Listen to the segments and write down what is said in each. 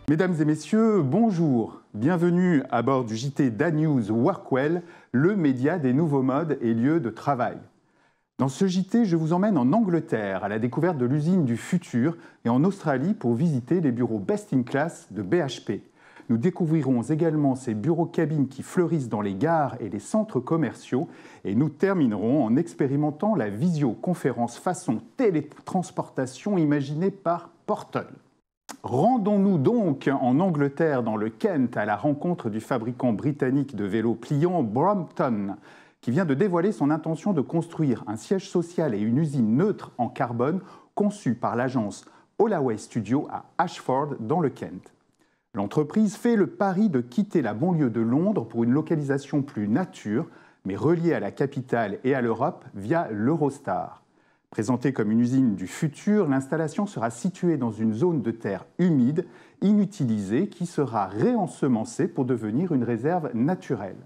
Mesdames et messieurs, bonjour. Bienvenue à bord du JT DaNews Workwell, le média des nouveaux modes et lieux de travail. Dans ce JT, je vous emmène en Angleterre à la découverte de l'usine du futur et en Australie pour visiter les bureaux Best in Class de BHP. Nous découvrirons également ces bureaux-cabines qui fleurissent dans les gares et les centres commerciaux et nous terminerons en expérimentant la visioconférence façon télétransportation imaginée par Portal. Rendons-nous donc en Angleterre, dans le Kent, à la rencontre du fabricant britannique de vélos pliants Brompton, qui vient de dévoiler son intention de construire un siège social et une usine neutre en carbone conçue par l'agence Holloway Studio à Ashford, dans le Kent. L'entreprise fait le pari de quitter la banlieue de Londres pour une localisation plus nature, mais reliée à la capitale et à l'Europe via l'Eurostar. Présentée comme une usine du futur, l'installation sera située dans une zone de terre humide, inutilisée, qui sera réensemencée pour devenir une réserve naturelle.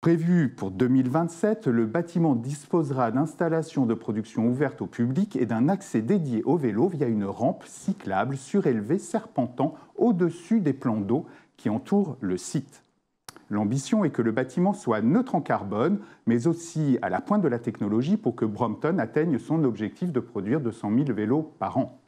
Prévu pour 2027, le bâtiment disposera d'installations de production ouvertes au public et d'un accès dédié au vélo via une rampe cyclable surélevée serpentant au-dessus des plans d'eau qui entourent le site. L'ambition est que le bâtiment soit neutre en carbone, mais aussi à la pointe de la technologie pour que Brompton atteigne son objectif de produire 200 000 vélos par an.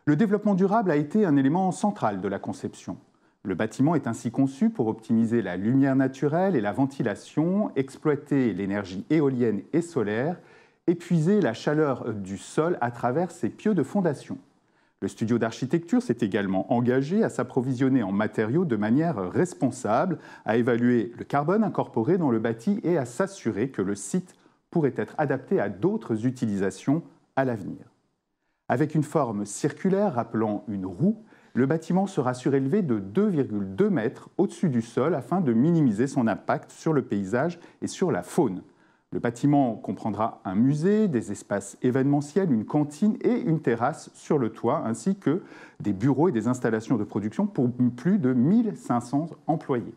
Le développement durable a été un élément central de la conception. Le bâtiment est ainsi conçu pour optimiser la lumière naturelle et la ventilation, exploiter l'énergie éolienne et solaire, épuiser la chaleur du sol à travers ses pieux de fondation. Le studio d'architecture s'est également engagé à s'approvisionner en matériaux de manière responsable, à évaluer le carbone incorporé dans le bâti et à s'assurer que le site pourrait être adapté à d'autres utilisations à l'avenir. Avec une forme circulaire rappelant une roue, le bâtiment sera surélevé de 2,2 mètres au-dessus du sol afin de minimiser son impact sur le paysage et sur la faune. Le bâtiment comprendra un musée, des espaces événementiels, une cantine et une terrasse sur le toit, ainsi que des bureaux et des installations de production pour plus de 1500 employés.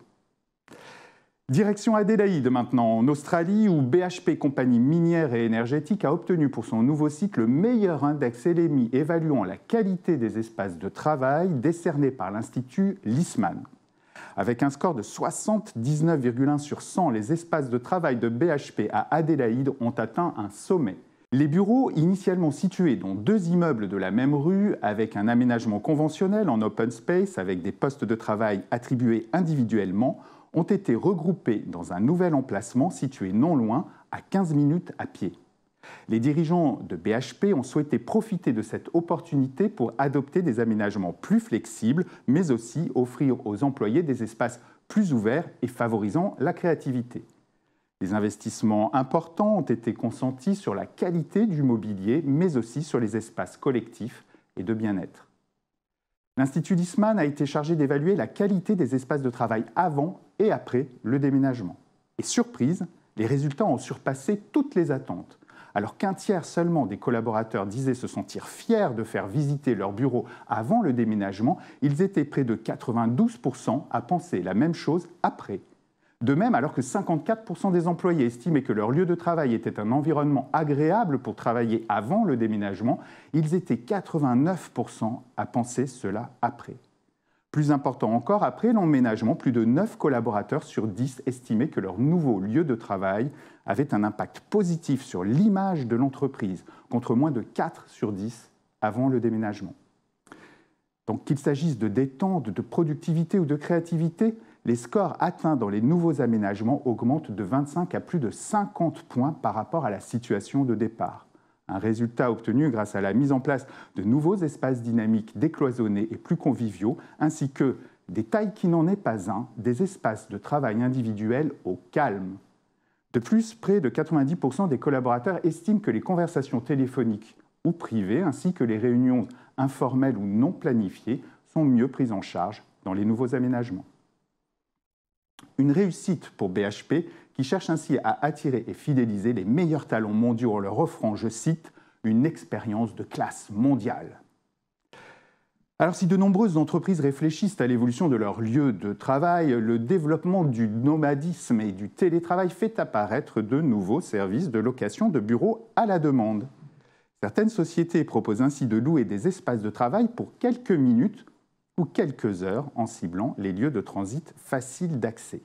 Direction Adélaïde maintenant, en Australie, où BHP, compagnie minière et énergétique, a obtenu pour son nouveau site le meilleur index LMI évaluant la qualité des espaces de travail décerné par l'Institut Leesman. Avec un score de 79,1 sur 100, les espaces de travail de BHP à Adélaïde ont atteint un sommet. Les bureaux, initialement situés dans 2 immeubles de la même rue, avec un aménagement conventionnel en open space, avec des postes de travail attribués individuellement, ont été regroupés dans un nouvel emplacement situé non loin, à 15 minutes à pied. Les dirigeants de BHP ont souhaité profiter de cette opportunité pour adopter des aménagements plus flexibles, mais aussi offrir aux employés des espaces plus ouverts et favorisant la créativité. Des investissements importants ont été consentis sur la qualité du mobilier, mais aussi sur les espaces collectifs et de bien-être. L'Institut Leesman a été chargé d'évaluer la qualité des espaces de travail avant et après le déménagement. Et surprise, les résultats ont surpassé toutes les attentes. Alors qu'un tiers seulement des collaborateurs disaient se sentir fiers de faire visiter leur bureau avant le déménagement, ils étaient près de 92% à penser la même chose après. De même, alors que 54% des employés estimaient que leur lieu de travail était un environnement agréable pour travailler avant le déménagement, ils étaient 89% à penser cela après. Plus important encore, après l'emménagement, plus de 9 collaborateurs sur 10 estimaient que leur nouveau lieu de travail avait un impact positif sur l'image de l'entreprise, contre moins de 4 sur 10 avant le déménagement. Donc qu'il s'agisse de détente, de productivité ou de créativité, les scores atteints dans les nouveaux aménagements augmentent de 25 à plus de 50 points par rapport à la situation de départ. Un résultat obtenu grâce à la mise en place de nouveaux espaces dynamiques décloisonnés et plus conviviaux, ainsi que des tailles qui n'en est pas un, des espaces de travail individuels au calme. De plus, près de 90% des collaborateurs estiment que les conversations téléphoniques ou privées, ainsi que les réunions informelles ou non planifiées, sont mieux prises en charge dans les nouveaux aménagements. Une réussite pour BHP qui cherche ainsi à attirer et fidéliser les meilleurs talents mondiaux en leur offrant, je cite, une expérience de classe mondiale. Alors si de nombreuses entreprises réfléchissent à l'évolution de leur lieu de travail, le développement du nomadisme et du télétravail fait apparaître de nouveaux services de location de bureaux à la demande. Certaines sociétés proposent ainsi de louer des espaces de travail pour quelques minutes ou quelques heures en ciblant les lieux de transit faciles d'accès.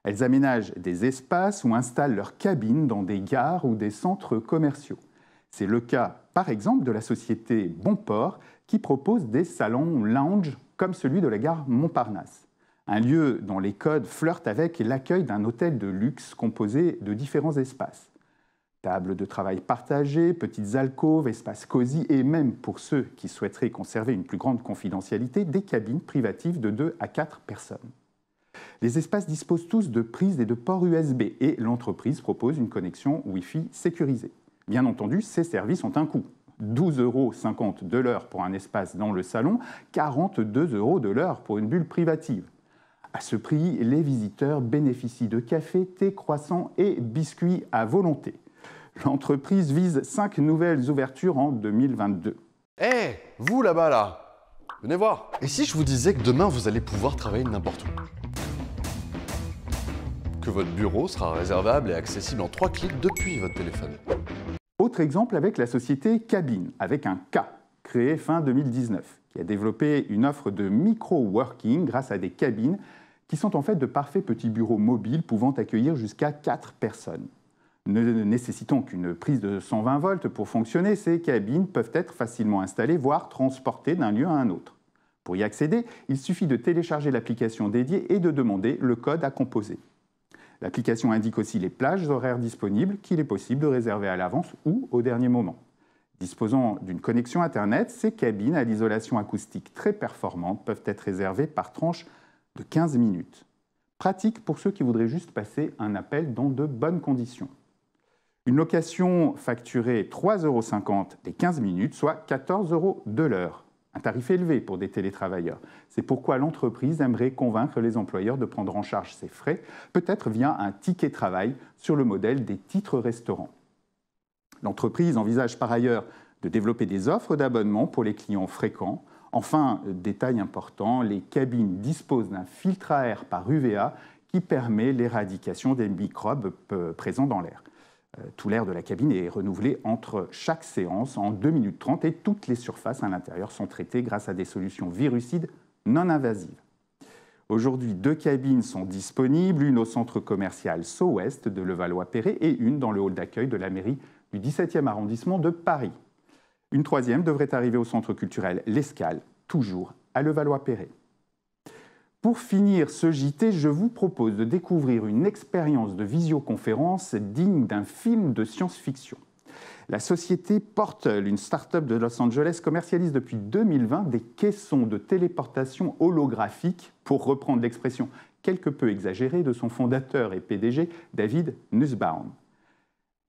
Elles aménagent des espaces ou installent leurs cabines dans des gares ou des centres commerciaux. C'est le cas, par exemple, de la société Bonport qui propose des salons lounge comme celui de la gare Montparnasse. Un lieu dont les codes flirtent avec l'accueil d'un hôtel de luxe composé de différents espaces. Tables de travail partagées, petites alcôves, espaces cosy et même pour ceux qui souhaiteraient conserver une plus grande confidentialité, des cabines privatives de 2 à 4 personnes. Les espaces disposent tous de prises et de ports USB et l'entreprise propose une connexion Wi-Fi sécurisée. Bien entendu, ces services ont un coût. 12,50 € de l'heure pour un espace dans le salon, 42 € de l'heure pour une bulle privative. À ce prix, les visiteurs bénéficient de café, thé, croissants et biscuits à volonté. L'entreprise vise 5 nouvelles ouvertures en 2022. Hé, vous là-bas là, venez voir. Et si je vous disais que demain vous allez pouvoir travailler n'importe où? Que votre bureau sera réservable et accessible en 3 clics depuis votre téléphone. Autre exemple avec la société Cabine, avec un K, créée fin 2019, qui a développé une offre de micro-working grâce à des cabines qui sont en fait de parfaits petits bureaux mobiles pouvant accueillir jusqu'à 4 personnes. Ne nécessitant qu'une prise de 120 volts pour fonctionner, ces cabines peuvent être facilement installées, voire transportées d'un lieu à un autre. Pour y accéder, il suffit de télécharger l'application dédiée et de demander le code à composer. L'application indique aussi les plages horaires disponibles qu'il est possible de réserver à l'avance ou au dernier moment. Disposant d'une connexion Internet, ces cabines à l'isolation acoustique très performante peuvent être réservées par tranche de 15 minutes. Pratique pour ceux qui voudraient juste passer un appel dans de bonnes conditions. Une location facturée 3,50 € les 15 minutes, soit 14 € de l'heure. Un tarif élevé pour des télétravailleurs. C'est pourquoi l'entreprise aimerait convaincre les employeurs de prendre en charge ces frais, peut-être via un ticket travail sur le modèle des titres restaurants. L'entreprise envisage par ailleurs de développer des offres d'abonnement pour les clients fréquents. Enfin, détail important, les cabines disposent d'un filtre à air par UVA qui permet l'éradication des microbes présents dans l'air. Tout l'air de la cabine est renouvelé entre chaque séance en 2 minutes 30 et toutes les surfaces à l'intérieur sont traitées grâce à des solutions virucides non invasives. Aujourd'hui, 2 cabines sont disponibles, une au centre commercial SO-Ouest de Levallois-Perret et une dans le hall d'accueil de la mairie du 17e arrondissement de Paris. Une 3e devrait arriver au centre culturel L'Escale, toujours à Levallois-Perret. Pour finir ce JT, je vous propose de découvrir une expérience de visioconférence digne d'un film de science-fiction. La société Portal, une start-up de Los Angeles, commercialise depuis 2020 des caissons de téléportation holographique, pour reprendre l'expression quelque peu exagérée de son fondateur et PDG, David Nussbaum.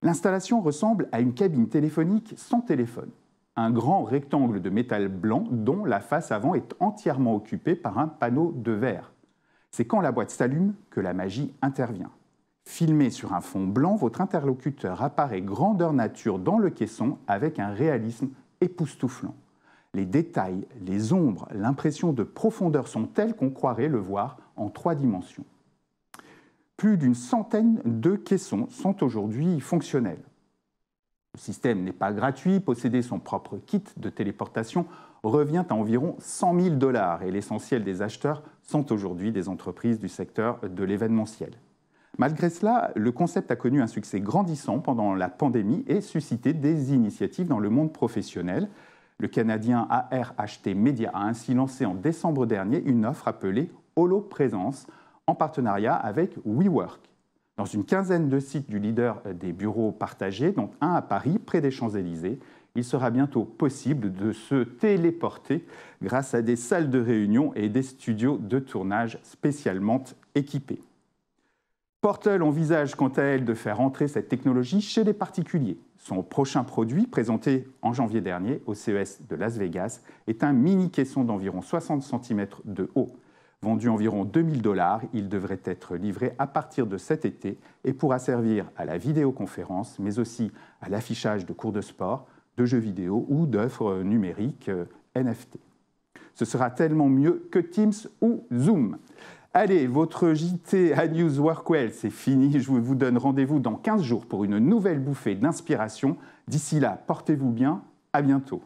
L'installation ressemble à une cabine téléphonique sans téléphone. Un grand rectangle de métal blanc dont la face avant est entièrement occupée par un panneau de verre. C'est quand la boîte s'allume que la magie intervient. Filmé sur un fond blanc, votre interlocuteur apparaît grandeur nature dans le caisson avec un réalisme époustouflant. Les détails, les ombres, l'impression de profondeur sont telles qu'on croirait le voir en 3 dimensions. Plus d'une centaine de caissons sont aujourd'hui fonctionnels. Le système n'est pas gratuit, posséder son propre kit de téléportation revient à environ 100 000 $ et l'essentiel des acheteurs sont aujourd'hui des entreprises du secteur de l'événementiel. Malgré cela, le concept a connu un succès grandissant pendant la pandémie et suscité des initiatives dans le monde professionnel. Le Canadien ARHT Media a ainsi lancé en décembre dernier une offre appelée Holoprésence en partenariat avec WeWork. Dans une quinzaine de sites du leader des bureaux partagés, dont un à Paris, près des Champs-Élysées, il sera bientôt possible de se téléporter grâce à des salles de réunion et des studios de tournage spécialement équipés. Portal envisage quant à elle de faire entrer cette technologie chez les particuliers. Son prochain produit, présenté en janvier dernier au CES de Las Vegas, est un mini-caisson d'environ 60 cm de haut. Vendu environ 2 000 $, il devrait être livré à partir de cet été et pourra servir à la vidéoconférence, mais aussi à l'affichage de cours de sport, de jeux vidéo ou d'œuvres numériques NFT. Ce sera tellement mieux que Teams ou Zoom. Allez, votre JT à News Workwell, c'est fini. Je vous donne rendez-vous dans 15 jours pour une nouvelle bouffée d'inspiration. D'ici là, portez-vous bien. À bientôt.